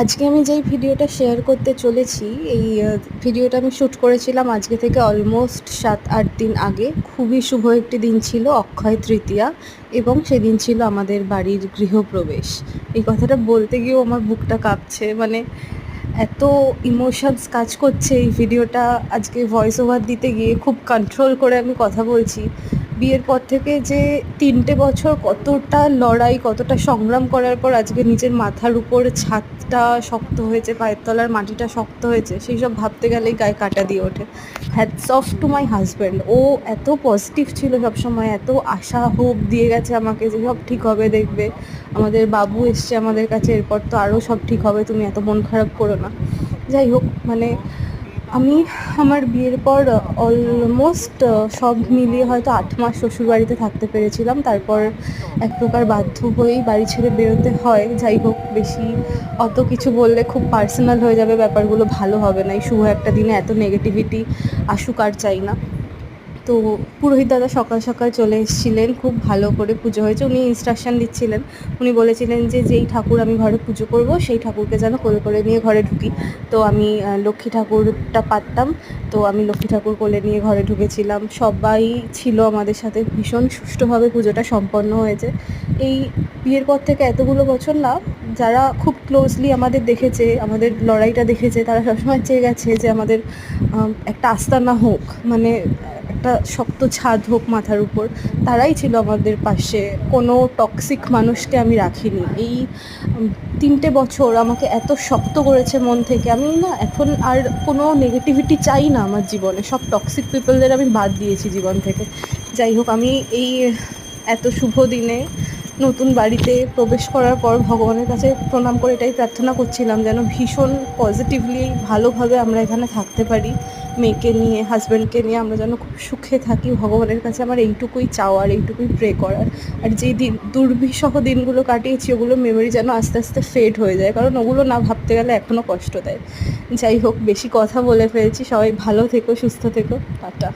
আজকে আমি যেই ভিডিওটা শেয়ার করতে চলেছি, এই ভিডিওটা আমি শ্যুট করেছিলাম আজকে থেকে অলমোস্ট ৭-৮ দিন আগে। খুবই শুভ একটি দিন ছিল, অক্ষয় তৃতীয়া, এবং সেদিন ছিল আমাদের বাড়ির গৃহপ্রবেশ। এই কথাটা বলতে গিয়েও আমার বুকটা কাঁপছে, মানে এত ইমোশনস কাজ করছে এই ভিডিওটা আজকে ভয়েস ওভার দিতে গিয়ে। খুব কন্ট্রোল করে আমি কথা বলছি। বিয়ের পর থেকে যে ৩টে বছর কতটা লড়াই, কতটা সংগ্রাম করার পর আজকে নিজের মাথার উপর ছাদটা শক্ত হয়েছে, পায়ের তলার মাটিটা শক্ত হয়েছে, সেই সব ভাবতে গেলেই গায়ে কাঁটা দিয়ে ওঠে। Hats off to my husband. ও এত পজিটিভ ছিল সবসময়, এত আশা হোপ দিয়ে গেছে আমাকে যে সব ঠিক হবে, দেখবে আমাদের বাবু এসছে আমাদের কাছে, এরপর তো আরও সব ঠিক হবে, তুমি এত মন খারাপ করো না। যাই হোক, মানে আমি আমার বিয়ের পর অলমোস্ট সব মিলিয়ে হয়তো ৮ মাস শ্বশুরবাড়িতে থাকতে পেরেছিলাম। তারপর এক প্রকার বাধ্য হয়েই বাড়ি ছেড়ে বেরোতে হয়। যাই হোক, বেশি অত কিছু বললে খুব পার্সোনাল হয়ে যাবে, ব্যাপারগুলো ভালো হবে না। এই শুভ একটা দিনে এত নেগেটিভিটি আসুক আর চাই না। তো পুরোহিত দাদা সকাল সকাল চলে এসেছিলেন, খুব ভালো করে পুজো হয়েছে। উনি ইনস্ট্রাকশান দিচ্ছিলেন, উনি বলেছিলেন যে যেই ঠাকুর আমি ঘরে পুজো করব সেই ঠাকুরকে যেন কোলে করে নিয়ে ঘরে ঢুকি। তো আমি লক্ষ্মী ঠাকুরটা পারতাম, তো আমি লক্ষ্মী ঠাকুর কোলে নিয়ে ঘরে ঢুকেছিলাম। সবাই ছিল আমাদের সাথে, ভীষণ সুষ্ঠুভাবে পুজোটা সম্পন্ন হয়েছে। এই বিয়ের পর থেকে এতগুলো বছর না, যারা খুব ক্লোজলি আমাদের দেখেছে, আমাদের লড়াইটা দেখেছে, তারা সবসময় চেয়ে গেছে যে আমাদের একটা আস্তানা হোক, মানে একটা শক্ত ছাদ হোক মাথার উপর। তারাই ছিল আমাদের পাশে, কোনো টক্সিক মানুষকে আমি রাখিনি। এই ৩টে বছর আমাকে এত শক্ত করেছে মন থেকে। আমি না এখন আর কোনো নেগেটিভিটি চাই না আমার জীবনে, সব টক্সিক পিপলদের আমি বাদ দিয়েছি জীবন থেকে। যাই হোক, আমি এই এত শুভ দিনে নতুন বাড়িতে প্রবেশ করার পর ভগবানের কাছে প্রণাম করে এটাই প্রার্থনা করছিলাম যেন ভীষণ পজিটিভলি ভালোভাবে আমরা এখানে থাকতে পারি, মেয়েকে নিয়ে, হাজব্যান্ডকে নিয়ে আমরা যেন খুব সুখে থাকি। ভগবানের কাছে আমার এইটুকুই চাওয়ার, এইটুকুই প্রে করার। আর যেই দুর্বিষহ দিনগুলো কাটিয়েছি, ওগুলো মেমোরি যেন আস্তে আস্তে ফেড হয়ে যায়, কারণ ওগুলো না ভাবতে গেলে এখনও কষ্ট দেয়। যাই হোক, বেশি কথা বলে ফেলছি। সবাই ভালো থেকো, সুস্থ থেকো, টাটা।